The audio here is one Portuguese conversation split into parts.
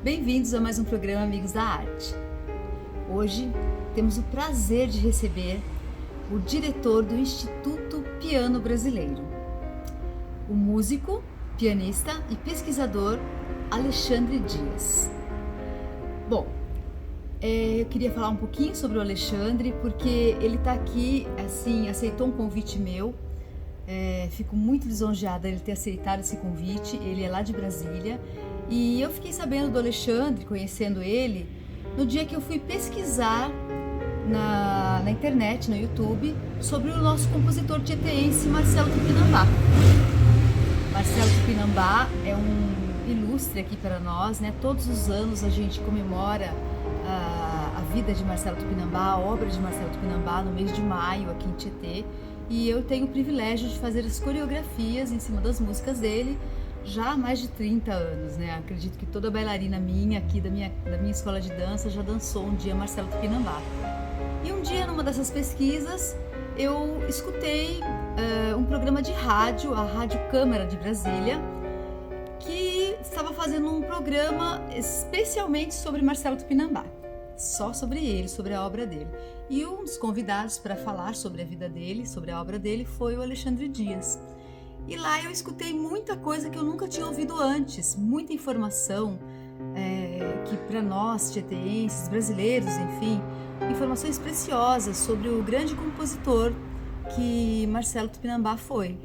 Bem-vindos a mais um programa Amigos da Arte. Hoje temos o prazer de receber o diretor do Instituto Piano Brasileiro, o músico, pianista e pesquisador Alexandre Dias. Bom, eu queria falar um pouquinho sobre o Alexandre, porque ele está aqui, assim, aceitou um convite meu. Fico muito lisonjeada ele ter aceitado esse convite. Ele é lá de Brasília e eu fiquei sabendo do Alexandre, conhecendo ele, no dia que eu fui pesquisar na internet, no YouTube, sobre o nosso compositor tietêense Marcelo Tupinambá. Marcelo Tupinambá é um ilustre aqui para nós, né? Todos os anos a gente comemora a vida de Marcelo Tupinambá, a obra de Marcelo Tupinambá, no mês de maio aqui em Tietê. E eu tenho o privilégio de fazer as coreografias em cima das músicas dele já há mais de 30 anos, né? Acredito que toda bailarina minha aqui da minha escola de dança já dançou um dia Marcelo Tupinambá. E um dia, numa dessas pesquisas, eu escutei um programa de rádio, a Rádio Câmara de Brasília, que estava fazendo um programa especialmente sobre Marcelo Tupinambá, só sobre ele, sobre a obra dele. E um dos convidados para falar sobre a vida dele, sobre a obra dele, foi o Alexandre Dias. E lá eu escutei muita coisa que eu nunca tinha ouvido antes, muita informação que para nós, tieteenses, brasileiros, enfim, informações preciosas sobre o grande compositor que Marcelo Tupinambá foi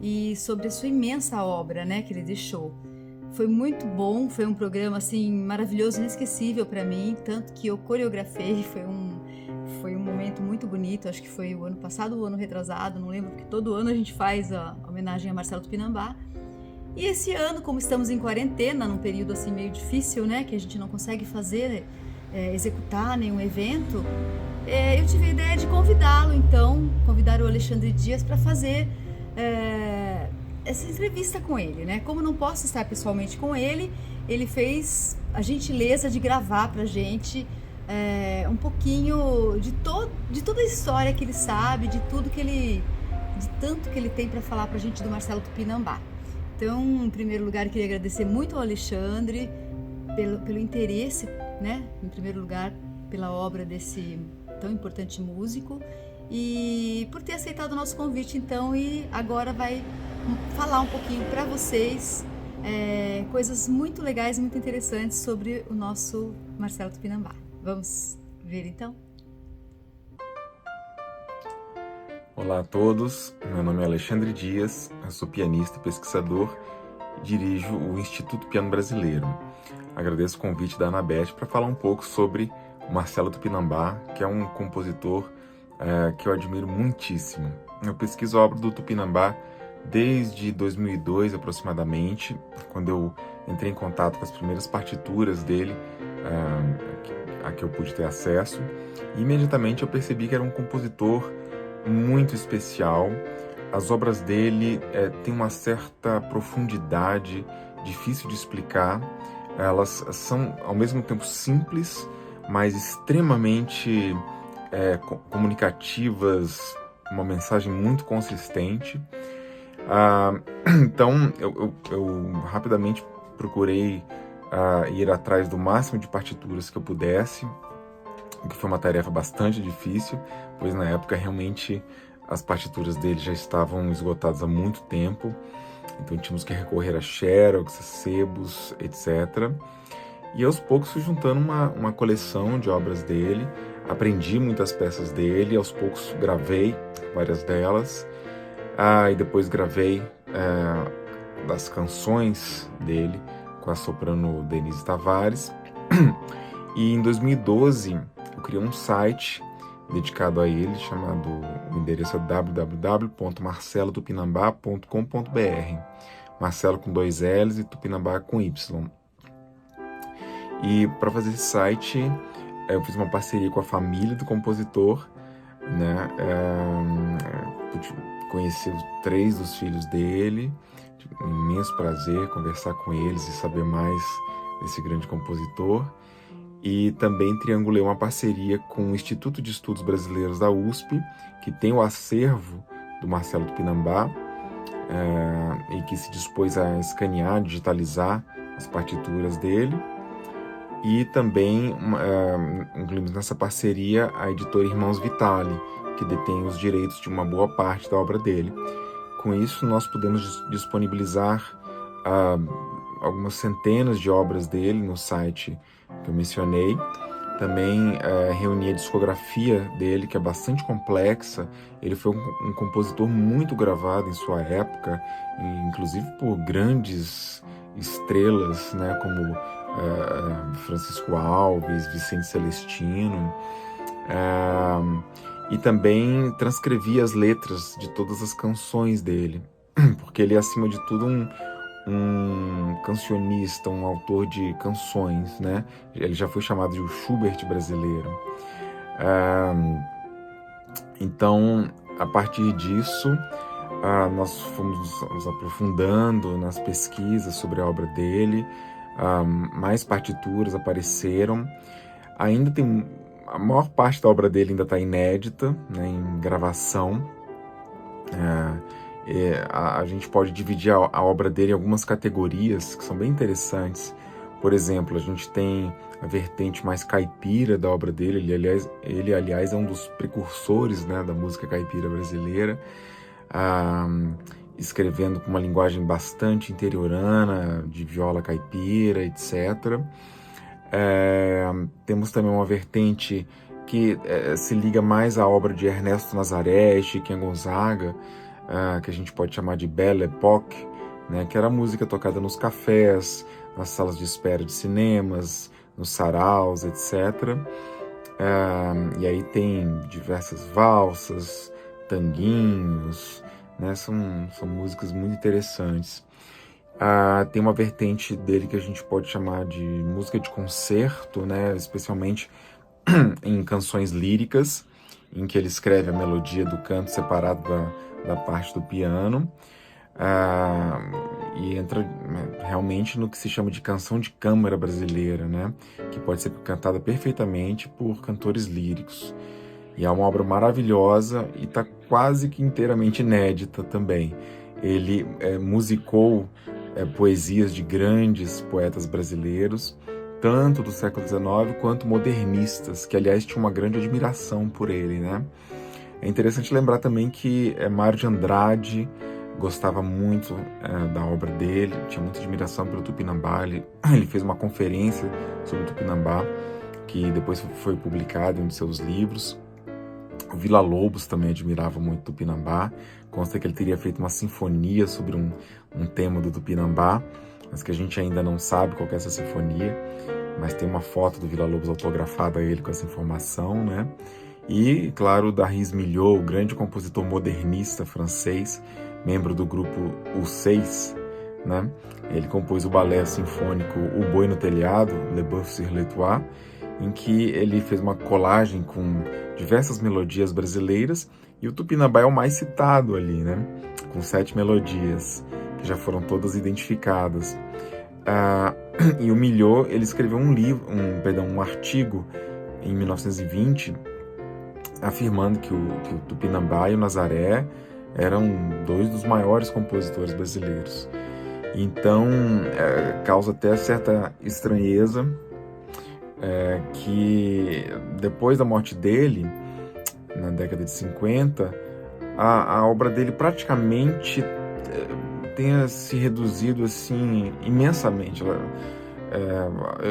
e sobre a sua imensa obra, né, que ele deixou. Foi muito bom, foi um programa assim maravilhoso, inesquecível para mim, tanto que eu coreografei, foi um momento muito bonito. Acho que foi o ano passado ou o ano retrasado, não lembro, porque todo ano a gente faz a homenagem a Marcelo Tupinambá. E esse ano, como estamos em quarentena, num período assim meio difícil, né, que a gente não consegue fazer, executar nenhum evento, eu tive a ideia de convidá-lo, então, convidar o Alexandre Dias para fazer essa entrevista com ele, né? Como não posso estar pessoalmente com ele, ele fez a gentileza de gravar pra gente um pouquinho de toda a história que ele sabe, de tanto que ele tem para falar pra gente do Marcelo Tupinambá. Então, em primeiro lugar, eu queria agradecer muito ao Alexandre pelo interesse, né? Em primeiro lugar, pela obra desse tão importante músico e por ter aceitado o nosso convite, então, e agora vai falar um pouquinho para vocês coisas muito legais, muito interessantes sobre o nosso Marcelo Tupinambá. Vamos ver então? Olá a todos, meu nome é Alexandre Dias, eu sou pianista e pesquisador e dirijo o Instituto Piano Brasileiro. Agradeço o convite da Anabete para falar um pouco sobre o Marcelo Tupinambá, que é um compositor que eu admiro muitíssimo. Eu pesquiso a obra do Tupinambá desde 2002 aproximadamente, quando eu entrei em contato com as primeiras partituras dele, a que eu pude ter acesso, e imediatamente eu percebi que era um compositor muito especial. As obras dele têm uma certa profundidade, difícil de explicar. Elas são ao mesmo tempo simples, mas extremamente comunicativas, uma mensagem muito consistente. Então eu rapidamente procurei ir atrás do máximo de partituras que eu pudesse, o que foi uma tarefa bastante difícil, pois na época realmente as partituras dele já estavam esgotadas há muito tempo, então tínhamos que recorrer a xerox, a sebos, etc. E aos poucos fui juntando uma coleção de obras dele, aprendi muitas peças dele, aos poucos gravei várias delas, e depois gravei das canções dele com a soprano Denise Tavares. E em 2012 eu criei um site dedicado a ele, o endereço é www.marcelotupinambá.com.br, Marcelo com 2 L's e Tupinambá com Y. E para fazer esse site eu fiz uma parceria com a família do compositor, né? Pude conhecer 3 dos filhos dele, tive um imenso prazer conversar com eles e saber mais desse grande compositor. E também triangulei uma parceria com o Instituto de Estudos Brasileiros da USP, que tem o acervo do Marcelo Tupinambá, e que se dispôs a escanear, digitalizar as partituras dele. e também incluímos nessa parceria a editora Irmãos Vitale, que detém os direitos de uma boa parte da obra dele. Com isso, nós podemos disponibilizar algumas centenas de obras dele no site que eu mencionei. Também reuni a discografia dele, que é bastante complexa. Ele foi um compositor muito gravado em sua época, inclusive por grandes estrelas, né, como Francisco Alves, Vicente Celestino, e também transcrevi as letras de todas as canções dele, porque ele é, acima de tudo, um cancionista, um autor de canções, né? Ele já foi chamado de o Schubert brasileiro. Então, a partir disso, nós fomos nos aprofundando nas pesquisas sobre a obra dele, mais partituras apareceram. Ainda tem a maior parte da obra dele ainda está inédita, né, em gravação. A gente pode dividir a obra dele em algumas categorias que são bem interessantes. Por exemplo, a gente tem a vertente mais caipira da obra dele. Ele, aliás, é um dos precursores, né, da música caipira brasileira, escrevendo com uma linguagem bastante interiorana, de viola caipira, etc. Temos também uma vertente que se liga mais à obra de Ernesto Nazaré, Chiquinha Gonzaga, que a gente pode chamar de Belle Époque, né, que era música tocada nos cafés, nas salas de espera de cinemas, nos saraus, etc. E aí tem diversas valsas, tanguinhos, né, são músicas muito interessantes. Tem uma vertente dele que a gente pode chamar de música de concerto, né, especialmente em canções líricas, em que ele escreve a melodia do canto separado da parte do piano, e entra realmente no que se chama de canção de câmara brasileira, né, que pode ser cantada perfeitamente por cantores líricos. E é uma obra maravilhosa e está quase que inteiramente inédita também. Ele musicou poesias de grandes poetas brasileiros, tanto do século XIX quanto modernistas, que aliás tinham uma grande admiração por ele, né? É interessante lembrar também que Mário de Andrade gostava muito da obra dele, tinha muita admiração pelo Tupinambá. Ele fez uma conferência sobre o Tupinambá, que depois foi publicada em um de seus livros. O Villa-Lobos também admirava muito o Tupinambá. Consta que ele teria feito uma sinfonia sobre um tema do Tupinambá, mas que a gente ainda não sabe qual que é essa sinfonia, mas tem uma foto do Villa-Lobos autografada a ele com essa informação, né? E, claro, Darius Milhaud, o grande compositor modernista francês, membro do grupo Os Seis, né? Ele compôs o balé sinfônico O Boi no Telhado, Le Boeuf sur le Toit, em que ele fez uma colagem com diversas melodias brasileiras, e o Tupinambá é o mais citado ali, né? Com 7 melodias, que já foram todas identificadas. E o Milhaud, ele escreveu um artigo em 1920, afirmando que o Tupinambá e o Nazaré eram dois dos maiores compositores brasileiros. Então, causa até certa estranheza que depois da morte dele, na década de 50, a obra dele praticamente tenha se reduzido assim imensamente.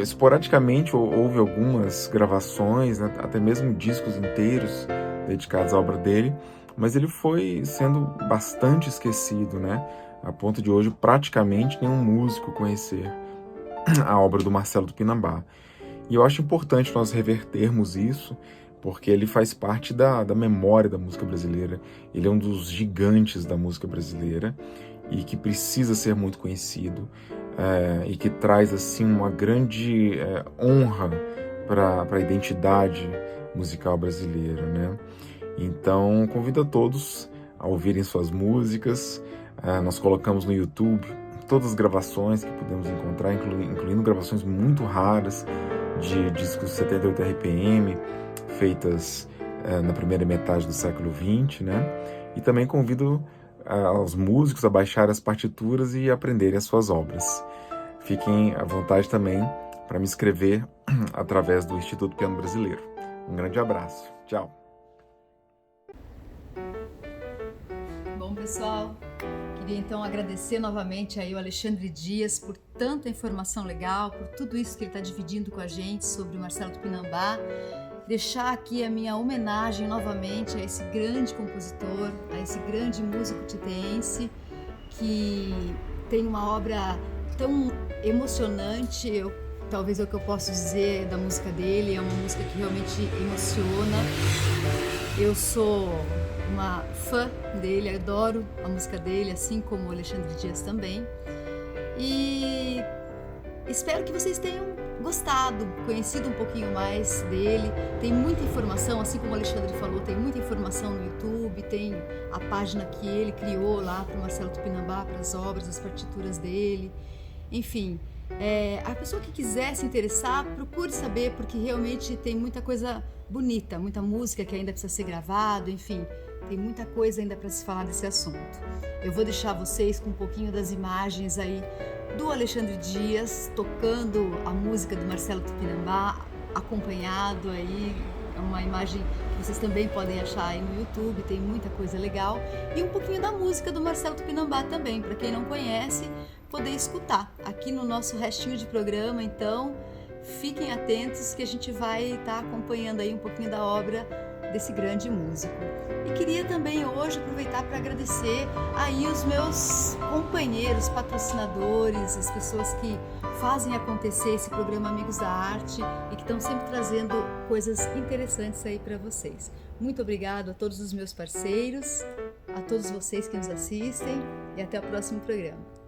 Esporadicamente houve algumas gravações, né, até mesmo discos inteiros dedicados à obra dele, mas ele foi sendo bastante esquecido, né, a ponto de hoje praticamente nenhum músico conhecer a obra do Marcelo Tupinambá. E eu acho importante nós revertermos isso, porque ele faz parte da memória da música brasileira. Ele é um dos gigantes da música brasileira e que precisa ser muito conhecido, e que traz assim uma grande honra para a identidade musical brasileira, né? Então, convido a todos a ouvirem suas músicas. Nós colocamos no YouTube todas as gravações que podemos encontrar, incluindo gravações muito raras de discos 78 RPM, feitas na primeira metade do século XX, né? E também convido aos músicos a baixarem as partituras e aprenderem as suas obras. Fiquem à vontade também para me inscrever através do Instituto Piano Brasileiro. Um grande abraço. Tchau. Bom, pessoal, queria então agradecer novamente aí o Alexandre Dias por tanta informação legal, por tudo isso que ele está dividindo com a gente sobre o Marcelo Tupinambá. Deixar aqui a minha homenagem novamente a esse grande compositor, a esse grande músico titeense, que tem uma obra tão emocionante, talvez é o que eu posso dizer da música dele, é uma música que realmente emociona. Eu sou uma fã dele, adoro a música dele, assim como o Alexandre Dias também. E espero que vocês tenham gostado, conhecido um pouquinho mais dele. Tem muita informação, assim como o Alexandre falou, tem muita informação no YouTube, tem a página que ele criou lá para o Marcelo Tupinambá, para as obras, as partituras dele. Enfim, a pessoa que quiser se interessar, procure saber, porque realmente tem muita coisa bonita, muita música que ainda precisa ser gravado, enfim, tem muita coisa ainda para se falar desse assunto. Eu vou deixar vocês com um pouquinho das imagens aí do Alexandre Dias tocando a música do Marcelo Tupinambá, acompanhado aí, é uma imagem que vocês também podem achar aí no YouTube, tem muita coisa legal, e um pouquinho da música do Marcelo Tupinambá também, para quem não conhece, poder escutar aqui no nosso restinho de programa. Então fiquem atentos que a gente vai estar acompanhando aí um pouquinho da obra desse grande músico. E queria também hoje aproveitar para agradecer aí os meus companheiros, patrocinadores, as pessoas que fazem acontecer esse programa Amigos da Arte e que estão sempre trazendo coisas interessantes aí para vocês. Muito obrigado a todos os meus parceiros, a todos vocês que nos assistem e até o próximo programa.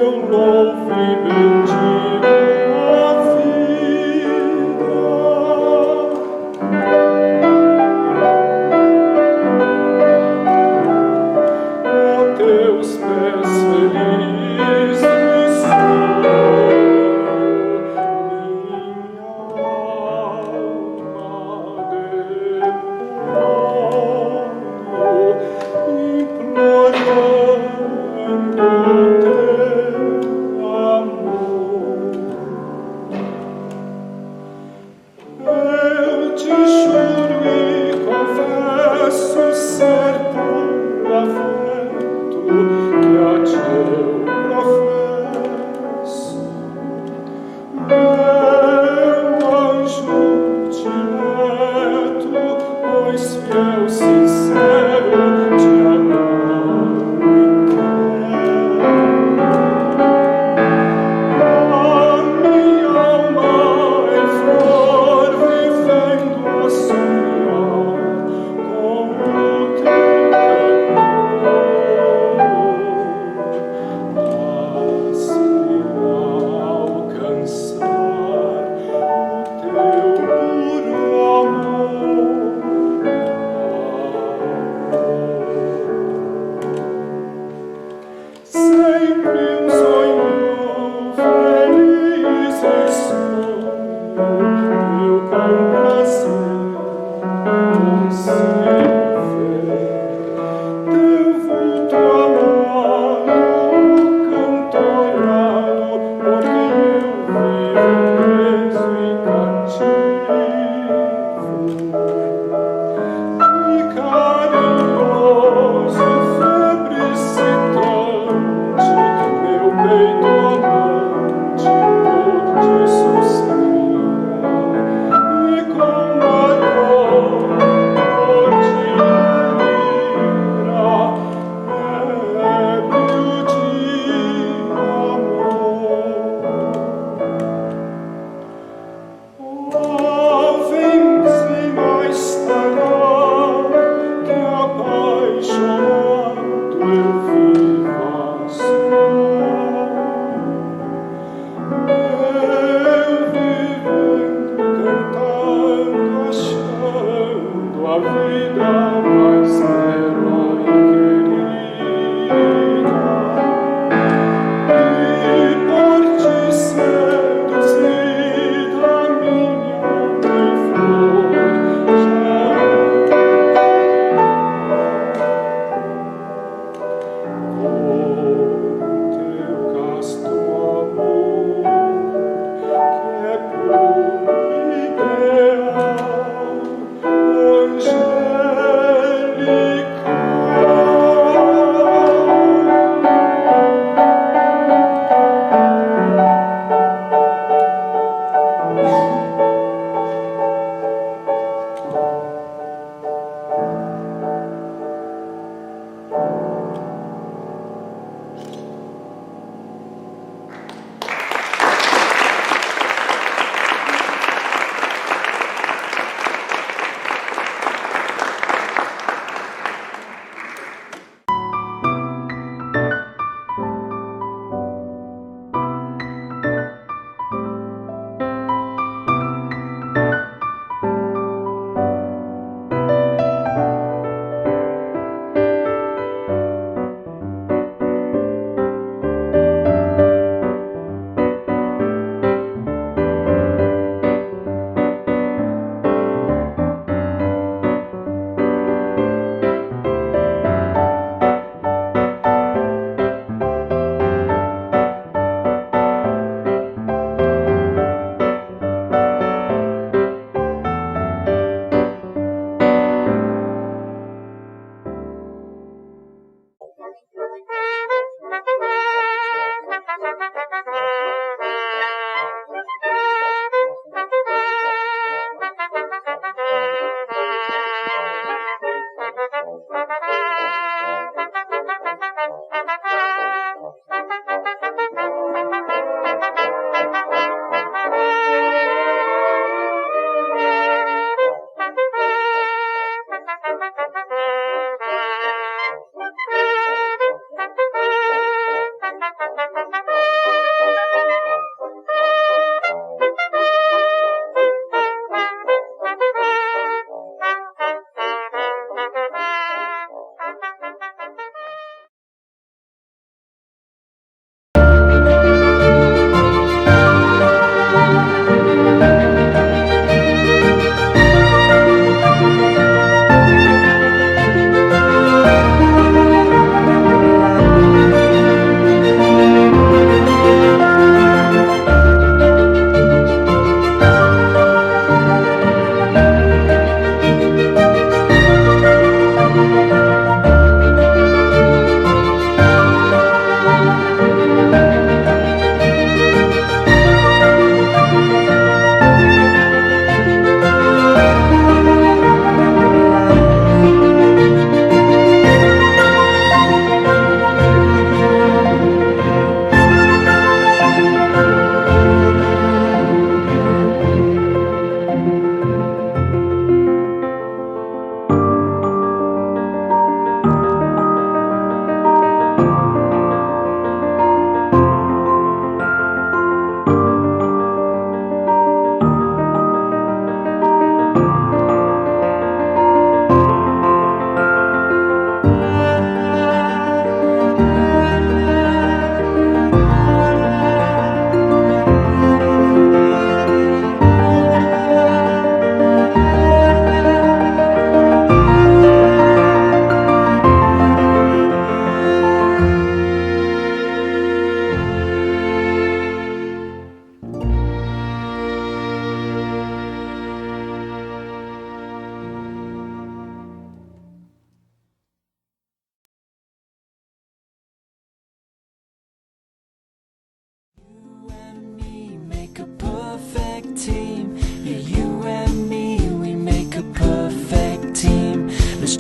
Implorando teu amor.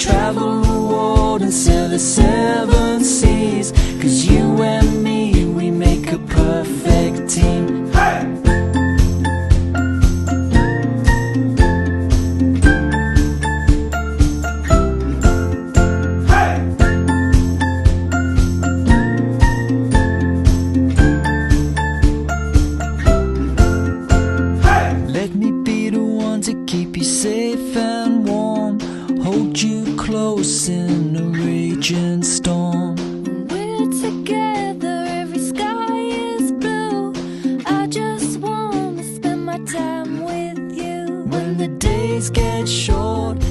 travel the world and sail the seven seas. 'Cause you and me, we make a perfect team. Hey! Safe and warm, hold you close in a raging storm. We're together, every sky is blue. I just wanna spend my time with you. When the days get short,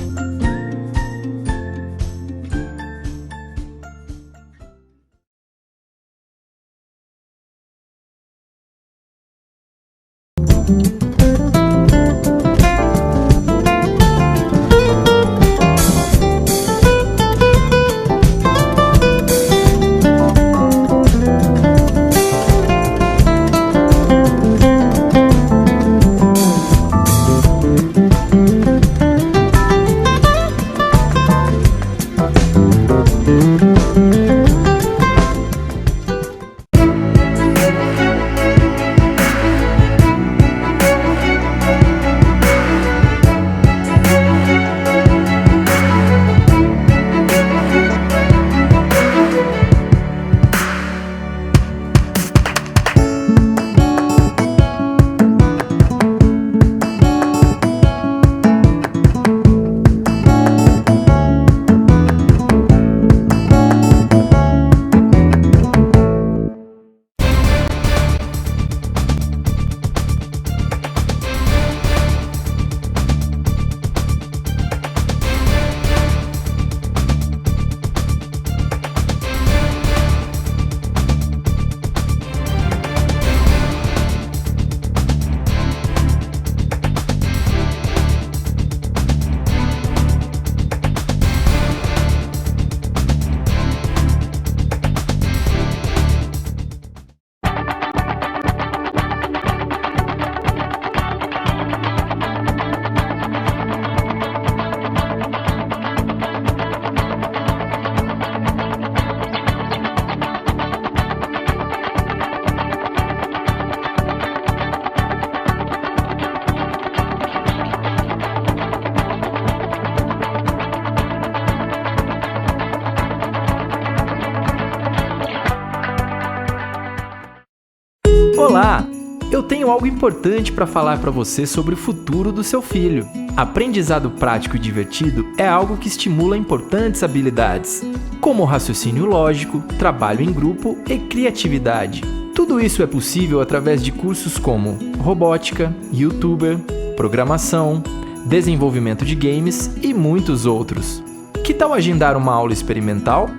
Olá! Eu tenho algo importante para falar para você sobre o futuro do seu filho. Aprendizado prático e divertido é algo que estimula importantes habilidades, como raciocínio lógico, trabalho em grupo e criatividade. Tudo isso é possível através de cursos como robótica, youtuber, programação, desenvolvimento de games e muitos outros. Que tal agendar uma aula experimental?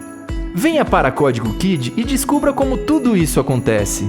Venha para Código Kid e descubra como tudo isso acontece.